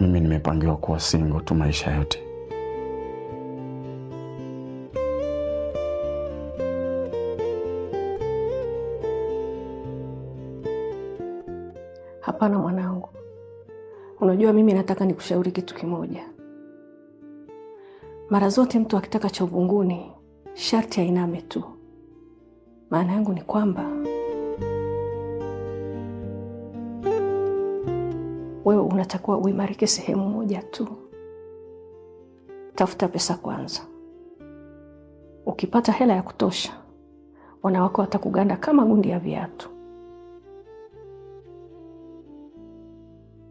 mimi nimepangiwa kuwa single tu maisha yote. Hapana mwanangu. Unajua mimi nataka nikushauri kitu kimoja. Mara zote mtu akitaka cha uvunguni, sharti ainame tu. Maana yangu ni kwamba wewe unatakiwa uimarike sehemu moja tu. Tafuta pesa kwanza. Ukipata hela ya kutosha, wanawake watakuganda kama gundi ya viatu.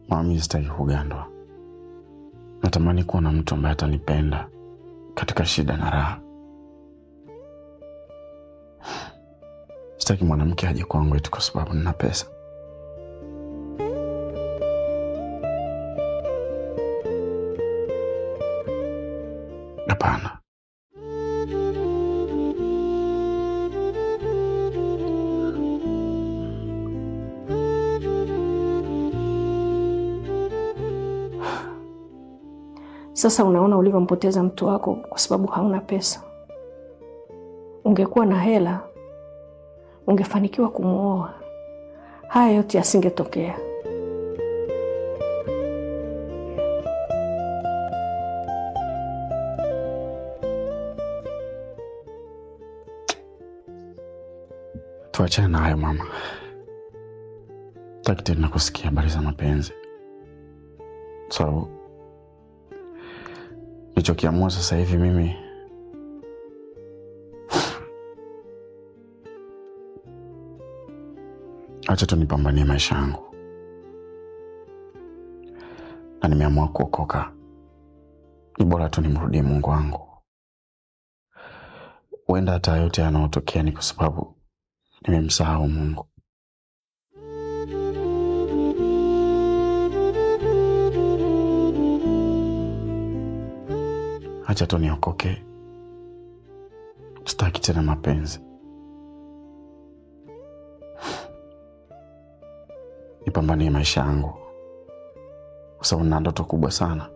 Mami, sitaki kugandwa. Natamani kuwa na mtu ambaye atanipenda katika shida na raha. Sitaki mwanamke aje kwangu eti kwa sababu nina pesa. Hapana. Sasa unaona ulivyompoteza mtu wako kwa sababu hauna pesa. Ungekuwa na hela, ungefanikiwa kumuoa. Haya yote yasingetokea. Tuachane na hayo mama. Sitaki tena kusikia habari za mapenzi. So nilichokiamua sasa hivi mimi, acha tu nipambanie maisha yangu. Na nimeamua kuokoka. Ni bora tu nimrudie Mungu wangu. Huenda hata yote yanayotokea ni kwa sababu nimemsahau Mungu. Acha tu niokoke. Sitaki tena mapenzi. Nipambanie maisha yangu. Kwa sababu nina ndoto kubwa sana.